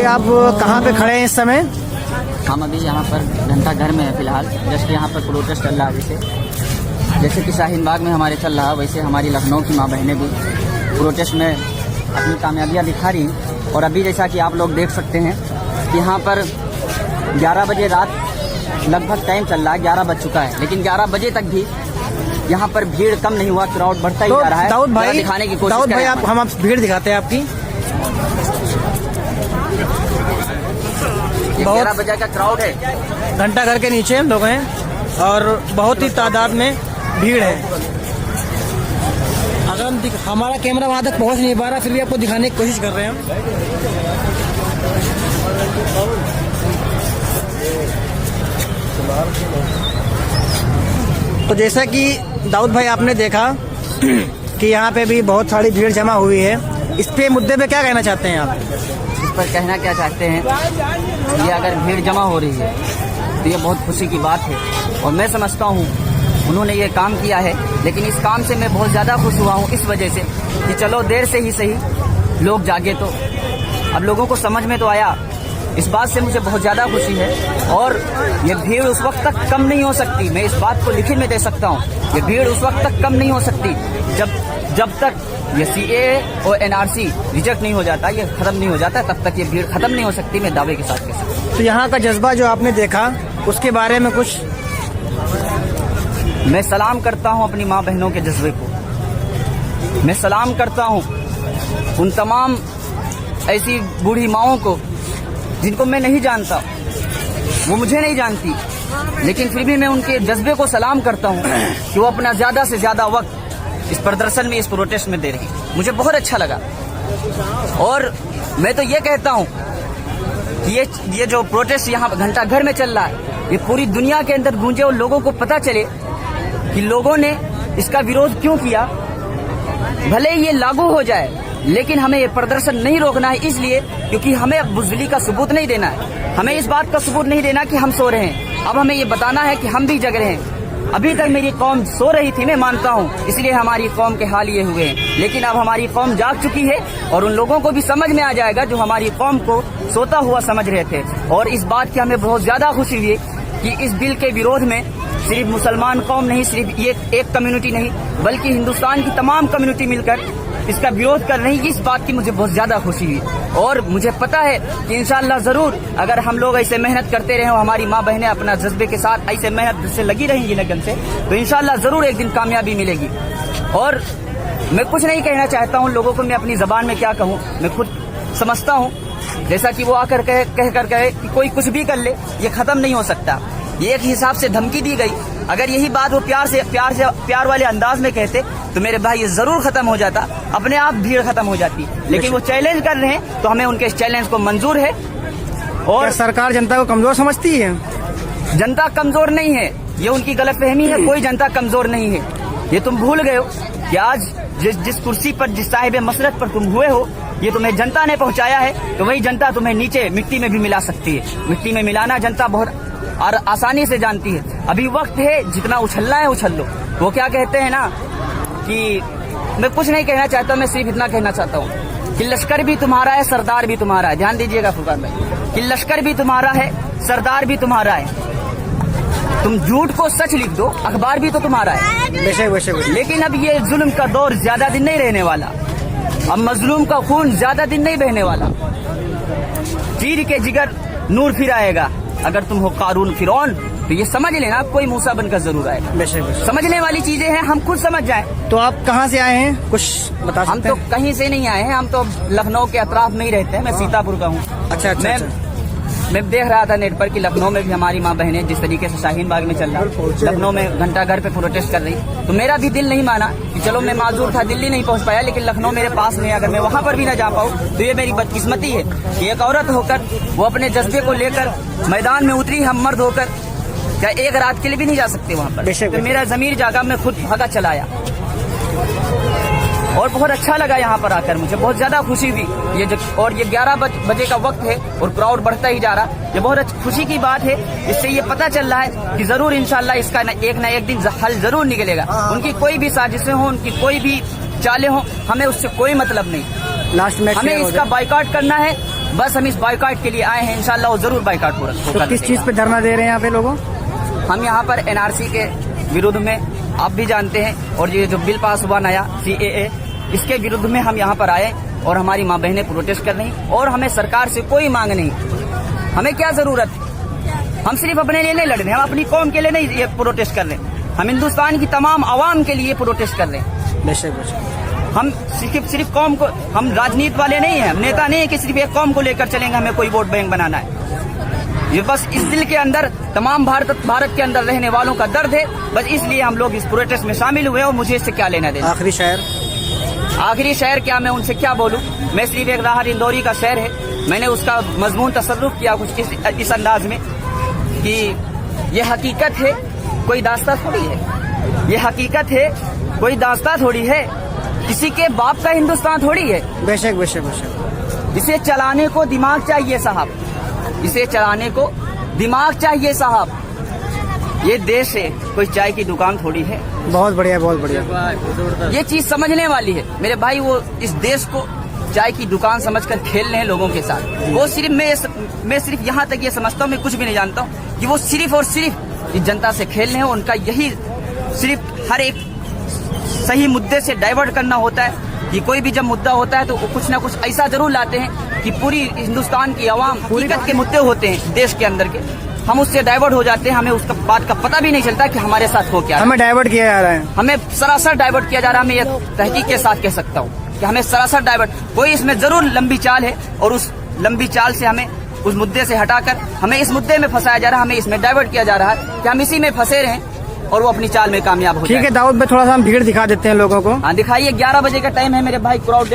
आप कहाँ पे खड़े हैं इस समय? हम अभी यहाँ पर घंटा घर में है फिलहाल। जस्ट यहाँ पर प्रोटेस्ट चल रहा है। जैसे कि शाहीन बाग में हमारे चल रहा, वैसे हमारी लखनऊ की माँ बहनें भी प्रोटेस्ट में अपनी कामयाबियाँ दिखा रही हैं। और अभी जैसा कि आप लोग देख सकते हैं कि यहाँ पर 11 बजे रात लगभग टाइम चल रहा है, 11 बज चुका है, लेकिन 11 बजे तक भी यहाँ पर भीड़ कम नहीं हुआ, क्राउड बढ़ता ही जा रहा है। दाऊद भाई दिखाने की कोशिश दाऊद भाई हम आप भीड़ दिखाते हैं आपकी। 11 बजे का क्राउड है, घंटा घर के नीचे लोग हैं और बहुत ही तादाद में भीड़ है। अगर हमारा कैमरा वहाँ तक पहुँच नहीं पा रहा, फिर भी आपको दिखाने की कोशिश कर रहे हैं। तो जैसा कि दाऊद भाई आपने देखा कि यहाँ पे भी बहुत सारी भीड़ जमा हुई है। इस पे मुद्दे पे क्या कहना चाहते हैं आप? इस पर कहना क्या चाहते हैं, ये अगर भीड़ जमा हो रही है तो ये बहुत खुशी की बात है। और मैं समझता हूँ उन्होंने ये काम किया है, लेकिन इस काम से मैं बहुत ज़्यादा खुश हुआ हूँ इस वजह से कि चलो देर से ही सही लोग जागे, तो अब लोगों को समझ में तो आया। इस बात से मुझे बहुत ज़्यादा खुशी है। और ये भीड़ उस वक्त तक कम नहीं हो सकती, मैं इस बात को लिखित में दे सकता हूँ। ये भीड़ उस वक्त तक कम नहीं हो सकती जब तक ये CAA और NRC रिजेक्ट नहीं हो जाता, ये खत्म नहीं हो जाता, तब तक ये भीड़ खत्म नहीं हो सकती, मैं दावे के साथ कह सकता हूँ। तो यहाँ का जज्बा जो आपने देखा उसके बारे में कुछ? मैं सलाम करता हूँ अपनी माँ बहनों के जज्बे को। मैं सलाम करता हूँ उन तमाम ऐसी बूढ़ी माओं को जिनको मैं नहीं जानता, वो मुझे नहीं जानती, लेकिन फिर भी मैं उनके जज्बे को सलाम करता हूँ कि वो अपना ज़्यादा से ज़्यादा वक्त इस प्रदर्शन में, इस प्रोटेस्ट में दे रही है। मुझे बहुत अच्छा लगा। और मैं तो ये कहता हूँ कि ये जो प्रोटेस्ट यहाँ घंटा घर में चल रहा है, ये पूरी दुनिया के अंदर गूंजे और लोगों को पता चले कि लोगों ने इसका विरोध क्यों किया। भले ही ये लागू हो जाए, लेकिन हमें ये प्रदर्शन नहीं रोकना है, इसलिए क्योंकि हमें बुज़दिली का सबूत नहीं देना है। हमें इस बात का सबूत नहीं देना कि हम सो रहे हैं। अब हमें ये बताना है कि हम भी जग रहे हैं। अभी तक मेरी कौम सो रही थी, मैं मानता हूँ, इसलिए हमारी कौम के हाल ये हुए हैं, लेकिन अब हमारी कौम जाग चुकी है और उन लोगों को भी समझ में आ जाएगा जो हमारी कौम को सोता हुआ समझ रहे थे। और इस बात की हमें बहुत ज्यादा खुशी हुई कि इस बिल के विरोध में सिर्फ मुसलमान कौम नहीं, सिर्फ ये एक कम्युनिटी नहीं, बल्कि हिंदुस्तान की तमाम कम्युनिटी मिलकर इसका विरोध कर रही है। इस बात की मुझे बहुत ज्यादा खुशी हुई। और मुझे पता है कि इंशाअल्लाह जरूर अगर हम लोग ऐसे मेहनत करते रहे, हमारी माँ बहनें अपना जज्बे के साथ ऐसे मेहनत से लगी रहेंगी लगन से, तो इंशाअल्लाह जरूर एक दिन कामयाबी मिलेगी। और मैं कुछ नहीं कहना चाहता हूँ लोगों को, मैं अपनी जबान में क्या कहूँ, मैं खुद समझता हूँ। जैसा कि वो आकर कह कर कहे कि कोई कुछ भी कर ले, ये खत्म नहीं हो सकता। ये एक हिसाब से धमकी दी गई। अगर यही बात वो प्यार वाले अंदाज में कहते तो मेरे भाई ये जरूर खत्म हो जाता, अपने आप भीड़ खत्म हो जाती। लेकिन वो चैलेंज कर रहे हैं तो हमें उनके इस चैलेंज को मंजूर है। और सरकार जनता को कमजोर समझती है? जनता कमजोर नहीं है, ये उनकी गलतफहमी है। कोई जनता कमजोर नहीं है। ये तुम भूल गए हो कि आज जिस कुर्सी पर, जिस साहिब मसरत पर तुम हुए हो, ये तुम्हें जनता ने पहुंचाया है, तो वही जनता तुम्हें नीचे मिट्टी में भी मिला सकती है। मिट्टी में मिलाना जनता बहुत आसानी से जानती है। अभी वक्त है, जितना उछलना है उछल लो। वो क्या कहते हैं ना कि मैं कुछ नहीं कहना चाहता, मैं सिर्फ इतना कहना चाहता हूँ कि लश्कर भी तुम्हारा है, सरदार भी तुम्हारा है। ध्यान दीजिएगा फुरकान भाई, कि लश्कर भी तुम्हारा है, सरदार भी तुम्हारा है। तुम झूठ को सच लिख दो, अखबार भी तो तुम्हारा है। लेकिन अब ये जुल्म का दौर ज्यादा दिन नहीं रहने वाला। अब मजलूम का खून ज्यादा दिन नहीं बहने वाला। चीर के जिगर नूर फिर आएगा। अगर तुम हो कारून फिरौन, तो ये समझ लेना कोई मूसा बनकर जरूर आएगा। समझने वाली चीजें हैं, हम खुद समझ जाएं। तो आप कहाँ से आए हैं, कुछ बता सकते हैं? हम तो कहीं से नहीं आए हैं, हम तो लखनऊ के अतराफ में ही रहते हैं। मैं सीतापुर का हूँ। अच्छा। मैं देख रहा था नेट पर कि लखनऊ में भी हमारी माँ बहनें जिस तरीके से शाहीन बाग में चल रहा, लखनऊ में घंटा घर पे प्रोटेस्ट कर रही, तो मेरा भी दिल नहीं माना कि चलो मैं माजूर था, दिल्ली नहीं पहुंच पाया, लेकिन लखनऊ मेरे पास में, अगर मैं वहां पर भी ना जा पाऊँ तो ये मेरी बदकिस्मती है कि एक औरत होकर वो अपने जज्बे को लेकर मैदान में उतरी। हम मर्द होकर क्या एक रात के लिए भी नहीं जा सकते वहाँ पर? तो मेरा जमीर जागा, मैं खुद भागा चलाया और बहुत अच्छा लगा यहाँ पर आकर। मुझे बहुत ज्यादा खुशी हुई। और ये 11 बजे का वक्त है और क्राउड बढ़ता ही जा रहा। ये बहुत खुशी की बात है। इससे ये पता चल रहा है कि जरूर इंशाल्लाह इसका ना एक दिन हल जरूर निकलेगा। उनकी कोई भी साजिशें हों, उनकी कोई भी चालें हों, हमें उससे कोई मतलब नहीं। लास्ट में हमें इसका बाइकआउट करना है बस हम इस बाइकआउट के लिए आए हैं, इंशाल्लाह वो जरूर बाइकआउट हो तो किस चीज पे धरना दे रहे हैं यहाँ पे लोगों? हम यहाँ पर एनआरसी के विरुद्ध में, आप भी जानते हैं, और ये जो बिल पास हुआ नया CAA, इसके विरुद्ध में हम यहाँ पर आए और हमारी माँ बहनें प्रोटेस्ट कर रही। और हमें सरकार से कोई मांग नहीं, हमें क्या जरूरत है, हम सिर्फ अपने लिए नहीं लड़ रहे हैं, हम अपनी कौम के लिए नहीं ये प्रोटेस्ट कर रहे हैं, हम हिंदुस्तान की तमाम आवाम के लिए प्रोटेस्ट कर रहे हैं। बेशक बेशक। हम सिर्फ कौम को, हम राजनीति वाले नहीं हैं, हम नेता नहीं है कि सिर्फ एक कौम को लेकर चलेंगे, हमें कोई वोट बैंक बनाना है। ये बस इस दिल के अंदर तमाम भारत के अंदर रहने वालों का दर्द है, बस इसलिए हम लोग इस प्रोटेस्ट में शामिल हुए। और मुझे इससे क्या लेना देना। आखिरी शायर क्या मैं उनसे क्या बोलूं, मैं सिर्फ एक राहत इंदौरी का शेर है, मैंने उसका मजमून तसर्रुफ किया कुछ इस अंदाज में कि ये हकीकत है कोई दास्तां थोड़ी है, ये हकीकत है कोई दास्तां थोड़ी है, किसी के बाप का हिंदुस्तान थोड़ी है। बेशक बेशक बेशक। इसे चलाने को दिमाग चाहिए साहब, इसे चलाने को दिमाग चाहिए साहब। ये देश है, कोई चाय की दुकान थोड़ी है। बहुत बढ़िया बहुत बढ़िया। ये चीज समझने वाली है मेरे भाई, वो इस देश को चाय की दुकान समझकर खेल रहे हैं लोगों के साथ। वो सिर्फ मैं सिर्फ यहाँ तक ये समझता हूँ, मैं कुछ भी नहीं जानता हूँ, कि वो सिर्फ और सिर्फ इस जनता से खेल रहे हैं। उनका यही सिर्फ हर एक सही मुद्दे से डाइवर्ट करना होता है कि कोई भी जब मुद्दा होता है तो कुछ ना कुछ ऐसा जरूर लाते हैं कि पूरी हिंदुस्तान की आवाम हकीकत के मुद्दे होते हैं देश के अंदर के, हम उससे डाइवर्ट हो जाते हैं, हमें उसका बात का पता भी नहीं चलता कि हमारे साथ हो क्या है। हमें डाइवर्ट किया जा रहा है, हमें सरासर डाइवर्ट किया जा रहा है। मैं ये तहकीक के साथ कह सकता हूँ कि हमें सरासर डाइवर्ट, कोई इसमें जरूर लंबी चाल है और उस लंबी चाल से हमें उस मुद्दे से हटाकर हमें इस मुद्दे में फंसाया जा रहा है, हमें इसमें डाइवर्ट किया जा रहा है कि हम इसी में फंसे रहें और वो अपनी चाल में कामयाब हो जाए। ठीक है दाऊद भाई, थोड़ा सा हम भीड़ दिखा देते हैं लोगों को। हाँ दिखाइए, 11 बजे का टाइम है मेरे भाई, क्राउड